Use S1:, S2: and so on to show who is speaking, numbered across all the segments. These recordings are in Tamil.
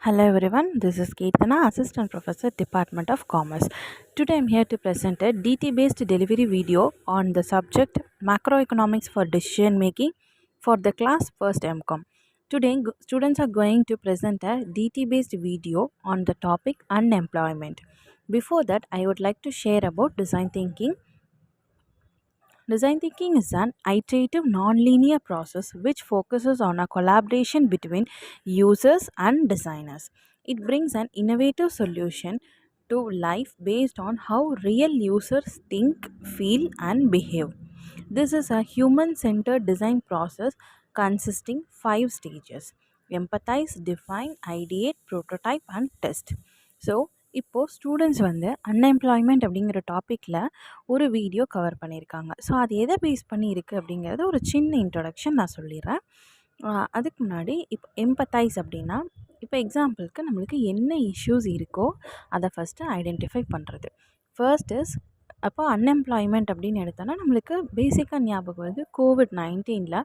S1: Hello everyone, this is Keerthana, Assistant Professor, Department of Commerce. Today I am here to present a DT-based delivery video on the subject Macroeconomics for Decision Making for the class First MCOM. Today students are going to present a DT-based video on the topic unemployment. Before that, I would like to share about design thinking. Design thinking is an iterative nonlinear process which focuses on a collaboration between users and designers. It brings an innovative solution to life based on how real users think, feel, and behave. This is a human-centered design process consisting 5 stages: empathize, define, ideate, prototype, and test. So இப்போது ஸ்டூடெண்ட்ஸ் வந்து அன்எம்ப்ளாய்மெண்ட் அப்படிங்கிற டாப்பிக்கில் ஒரு வீடியோ கவர் பண்ணியிருக்காங்க. ஸோ அது எதை பேஸ் பண்ணி இருக்குது அப்படிங்கிறது ஒரு சின்ன இன்ட்ரொடக்ஷன் நான் சொல்லிடுறேன். அதுக்கு முன்னாடி இப்போ எம்பத்தைஸ் அப்படின்னா, இப்போ எக்ஸாம்பிளுக்கு நம்மளுக்கு என்ன இஷ்யூஸ் இருக்கோ அதை ஃபஸ்ட்டு ஐடென்டிஃபை பண்ணுறது. ஃபர்ஸ்ட் இஸ் அப்போ அன்எம்ப்ளாய்மெண்ட் அப்படின்னு எடுத்தோன்னா நம்மளுக்கு பேசிக்காக ஞாபகம் வருது COVID-19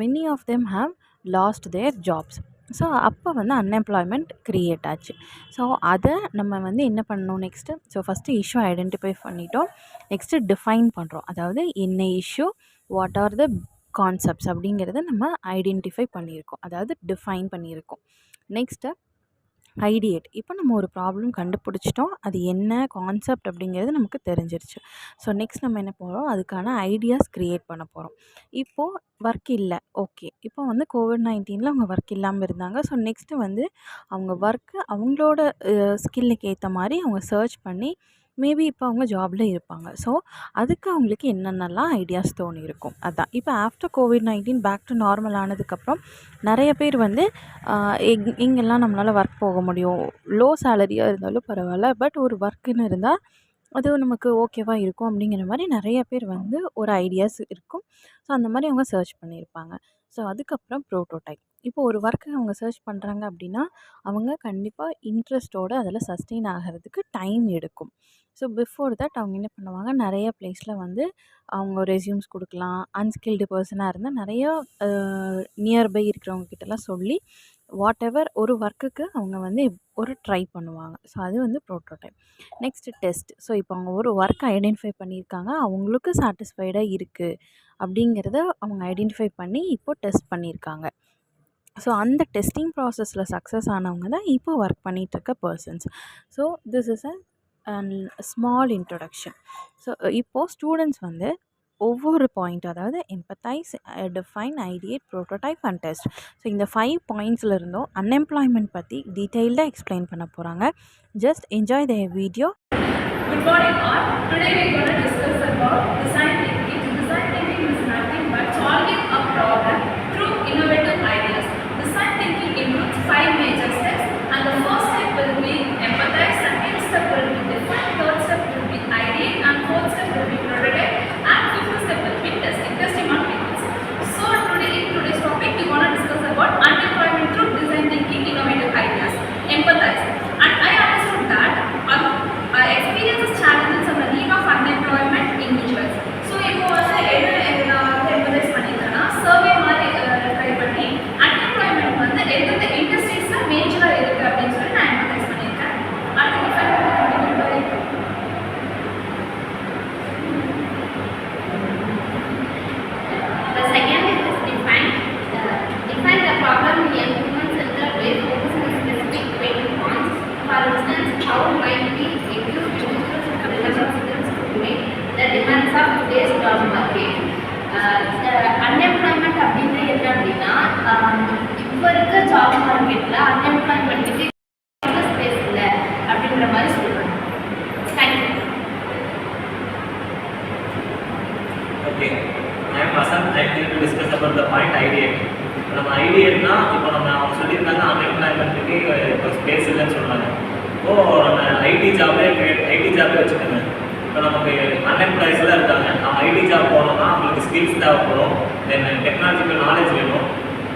S1: many of them have lost their jobs. So அப்போ வந்து அன்எம்ப்ளாய்மெண்ட் க்ரியேட் ஆச்சு. ஸோ அதை நம்ம வந்து என்ன பண்ணணும் next? So first issue identify பண்ணிட்டோம். நெக்ஸ்ட்டு டிஃபைன் பண்ணுறோம். அதாவது என்ன issue, what are the concepts அப்படிங்கிறத நம்ம ஐடென்டிஃபை பண்ணியிருக்கோம், அதாவது டிஃபைன் பண்ணியிருக்கோம். Next ideate. இப்போ நம்ம ஒரு ப்ராப்ளம் கண்டுபிடிச்சிட்டோம், அது என்ன கான்செப்ட் அப்படிங்கிறது நமக்கு தெரிஞ்சிருச்சு. ஸோ நெக்ஸ்ட் நம்ம என்ன போகிறோம், அதுக்கான ஐடியாஸ் க்ரியேட் பண்ண போகிறோம். இப்போது ஒர்க் இல்லை, ஓகே. இப்போ வந்து COVID-19 அவங்க ஒர்க் இல்லாமல் இருந்தாங்க. ஸோ நெக்ஸ்ட்டு வந்து அவங்க ஒர்க்கு அவங்களோட ஸ்கில்லுக்கு ஏற்ற மாதிரி அவங்க சர்ச் பண்ணி மேபி இப்போ அவங்க ஜாபில் இருப்பாங்க. ஸோ அதுக்கு அவங்களுக்கு என்னென்னலாம் ஐடியாஸ் தோணியிருக்கும். அதுதான் இப்போ after COVID-19 back to normal ஆனதுக்கப்புறம் நிறைய பேர் வந்து எங்கெல்லாம் நம்மளால் ஒர்க் போக முடியும், லோ சேலரியாக இருந்தாலும் பரவாயில்ல, பட் ஒரு ஒர்க்குன்னு இருந்தால் அது நமக்கு ஓகேவாக இருக்கும் அப்படிங்கிற மாதிரி நிறைய பேர் வந்து ஒரு ஐடியாஸ் இருக்கும். ஸோ அந்த மாதிரி அவங்க சர்ச் பண்ணியிருப்பாங்க. ஸோ அதுக்கப்புறம் ப்ரோட்டோடைப். இப்போ ஒரு ஒர்க்கு அவங்க சர்ச் பண்ணுறாங்க அப்படின்னா அவங்க கண்டிப்பாக இன்ட்ரெஸ்ட்டோடு அதில் சஸ்டெயின் ஆகிறதுக்கு டைம் எடுக்கும். ஸோ பிஃபோர் தட் அவங்க என்ன பண்ணுவாங்க, நிறைய ப்ளேஸில் வந்து அவங்க ரெஸ்யூம்ஸ் கொடுக்கலாம். அன்ஸ்கில்டு பர்சனாக இருந்தால் நிறையா நியர்பை இருக்கிறவங்கக்கிட்டலாம் சொல்லி வாட் எவர் ஒரு ஒர்க்குக்கு அவங்க வந்து ஒரு ட்ரை பண்ணுவாங்க. ஸோ அது வந்து ப்ரோட்டோடைப். Next test. ஸோ இப்போ அவங்க ஒரு ஒர்க் ஐடென்டிஃபை பண்ணியிருக்காங்க, அவங்களுக்கு சாட்டிஸ்ஃபைடாக இருக்குது அப்படிங்கிறத அவங்க ஐடென்டிஃபை பண்ணி இப்போது டெஸ்ட் பண்ணியிருக்காங்க. ஸோ அந்த டெஸ்டிங் ப்ராசஸில் சக்ஸஸ் ஆனவங்க தான் இப்போ ஒர்க் பண்ணிகிட்ருக்க persons. So this is a small introduction. So இப்போது ஸ்டூடெண்ட்ஸ் வந்து ஒவ்வொரு பாயிண்ட், அதாவது empathise, define, ideate, prototype and test. So இந்த 5 பாயிண்ட்ஸில் இருந்தும் அன்எம்ப்ளாய்மெண்ட் பற்றி டீட்டெயில்டாக எக்ஸ்பிளைன் பண்ண போகிறாங்க. Just enjoy the video.
S2: Good morning all. Today we are going to discuss about design thinking. Design thinking is nothing but solving a problem through innovative ideas. Design thinking includes 5 major steps, and the first step will be empathize, second step will be define, third step will be ideate, and fourth step will be prototype, and fifth step will be testing on peoples. So today in today's topic we want to discuss about unemployment through design thinking, innovative ideas. Empathize. And I understood that experiences, challenges and the need of unemployment individuals. So இப்போ வந்து என்ன எம்பத்தைஸ் பண்ணியிருக்கேன்னா, சர்வே மாதிரி ட்ரை பண்ணி அன்எம்ப்ளாய்மெண்ட் வந்து எந்தெந்த இண்டஸ்ட்ரீஸில் மேஜராக இருக்குது அப்படின்னு சொல்லி நான் எம்பத்தைஸ் பண்ணியிருக்கேன். The second is define. Define the problem in a human-centered way, focusing on specific pain points. For instance, how might we equip relevant systems to meet the demands of today's job market. Unemployment அப்படின்றது என்ன அப்படின்னா, இப்போ இருக்க ஜாப் மார்க்கெட்டில் அன்எம்ப்ளாய்மெண்ட்டுக்கு ஸ்பேஸ் இல்லை அப்படின்ற மாதிரி சொல்கிறாங்க.
S3: Okay, I am Asant. I am here to discuss about the point ideate. நம்ம ஐடியேட்னா இப்போ நம்ம அவங்க சொல்லியிருந்தாங்க அன்எம்ப்ளாய்மெண்ட்டுக்கு இப்போ ஸ்பேஸ் இல்லைன்னு சொல்கிறாங்க. இப்போது நம்ம ஐடி ஜாபே வச்சுக்கோங்க. இப்போ நமக்கு அன்எம்ப்ளாய்ஸ் தான் இருக்காங்க. நம்ம ஐடி ஜாப் போனோம்னா அவங்களுக்கு ஸ்கில்ஸ் தேவைப்படும், தென் டெக்னாலஜிக்கல் நாலேஜ் வேணும்,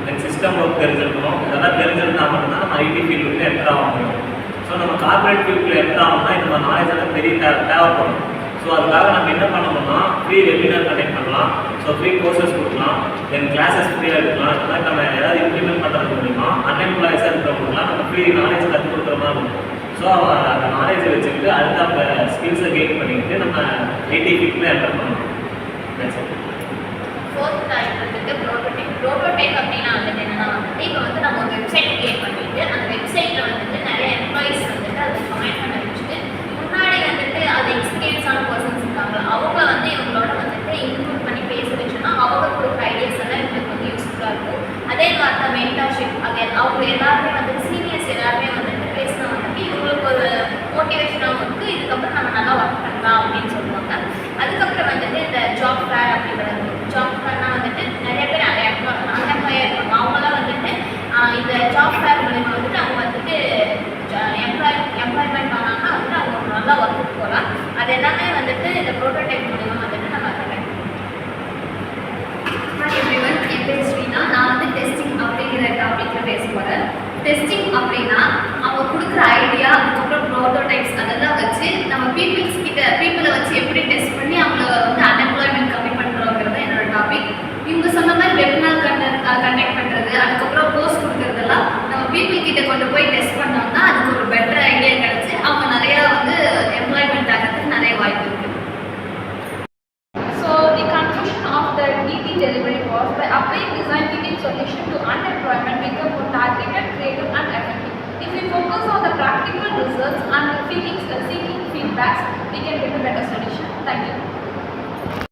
S3: தென் சிஸ்டம் ஒர்க் தெரிஞ்சிருக்கணும். இதெல்லாம் தெரிஞ்சிருந்தால் மட்டும்தான் நம்ம ஐடி ஃபீல்டுக்கு என்டர் ஆக முடியும். ஸோ நம்ம கார்பரேட் ஃபீல்டில் என்டர் ஆகணும்னா இந்த மாதிரி நாலேஜ் எல்லாம் பெரிய தேவைப்படும். ஸோ அதுக்காக நம்ம என்ன பண்ணணும்னா ஃப்ரீ வெபினார் கண்டக்ட் பண்ணலாம். ஸோ ஃப்ரீ கோர்சஸ் கொடுக்கலாம், தென் கிளாஸஸ் ஃப்ரீயாக எடுக்கலாம். இந்த மாதிரி நம்ம ஏதாவது இம்ப்ளிமெண்ட் பண்ணுறது மூலிமா அன்எம்ப்ளாய்ஸாக இருக்கிறவங்களுக்குலாம் நம்ம ஃப்ரீ நாலேஜ் கற்றுக் கொடுக்குற மாதிரி இருக்கும். ஸோ அந்த நாலேஜை வச்சுக்கிட்டு அடுத்த அந்த ஸ்கில்ஸை கெயின் பண்ணிக்கிட்டு நம்ம ஐடி ஃபீல்டில் என்டர் பண்ணணும்.
S2: ஃபோர்த் டைப் வந்துட்டு ப்ரோட்டோடைப். ப்ரோட்டோடைப் அப்படின்னா வந்துட்டு என்னன்னா வந்துட்டு இப்போ வந்து நம்ம ஒரு வெப்சைட் கிரியேட் பண்ணிட்டு அந்த வெப்சைட்டில் வந்துட்டு நிறைய எம்ப்ளாயிஸ் வந்துட்டு அதை ஜாயின் பண்ண வச்சுட்டு முன்னாடி வந்துட்டு அது எக்ஸ்பீரியன்ஸான பர்சன்ஸ் இருக்காங்க அவங்க வந்து இவங்களோட வந்துட்டு இன்க்ளூட் பண்ணி பேச வச்சோன்னா அவங்க கொடுக்குற ஐடியாஸ் எல்லாம் இவங்களுக்கு வந்து யூஸ்ஃபுல்லாக இருக்கும். அதே மாதிரி தான் மென்டார்ஷிப், அது அவங்க எல்லாருமே வந்துட்டு சீனியர்ஸ் எல்லாருமே வந்துட்டு பேசினா வந்துட்டு இவங்களுக்கு ஒரு மோட்டிவேஷனாகவும் இருக்குது, இதுக்கப்புறம் நம்ம நல்லா ஒர்க் பண்ணலாம் அப்படின்னு சொல்லுவாங்க. அதுக்கப்புறம் வந்துட்டு இந்த ஜாப் ஃபேர் அப்படிங்கிறது. ஜாப் ஃபேர்னால் வந்துட்டு நிறைய பேர் அன்எம்ப்ளாயாக இருப்பாங்க. அவங்களாம் வந்துட்டு இந்த ஜாப் ஃபேர் மூலிமா வந்துட்டு அவங்க வந்துட்டு எம்ப்ளாய்மெண்ட் ஆனாங்கன்னா வந்துட்டு அவங்க ஒரு நல்லா ஒர்க்குக்கு போகலாம். அது எல்லாமே வந்துட்டு இந்த ப்ரோட்டோடைப் மூலிமா வந்துட்டு நம்ம கரெக்ட்.
S4: ஹாய் எவ்ரிவன், என் பேர் ஸ்ரீனா. நான் வந்து டெஸ்டிங் அப்படிங்கிற டாப்பிக்கில் பேச போகிறேன். டெஸ்டிங் அப்படின்னா அவங்க கொடுக்குற ஐடியா, அதுக்கப்புறம் ப்ரோட்டோடைப்ஸ் அதெல்லாம் வச்சு நம்ம பீப்புளை வச்சு எப்படி டெஸ்ட் பண்ணி அவங்கள வந்து அன்எம்ப்ளாய்மெண்ட் கம்மி பண்ணுறோங்கிறது என்னோட டாபிக். இவங்க சொன்ன மாதிரி வெபினார் கண்டக்ட் பண்ணுறது, அதுக்கப்புறம் போஸ்ட் கொடுக்குறதெல்லாம் நம்ம பீப்புள் கிட்ட கொண்டு போய் டெஸ்ட் பண்ணோம்னா அதுக்கு ஒரு பெட்டர் ஐடியா கிடச்சி அவங்க நிறையா வந்து எம்ப்ளாய்மெண்ட் ஆகிறதுக்கு நிறைய வாய்ப்பு இருக்குது.
S2: So the conclusion of the DT delivery was by applying design thinking solution to unemployment become more targeted, creative and effective. If we focus on the practical results and seeking feedbacks, we can get a better solution. Thank you.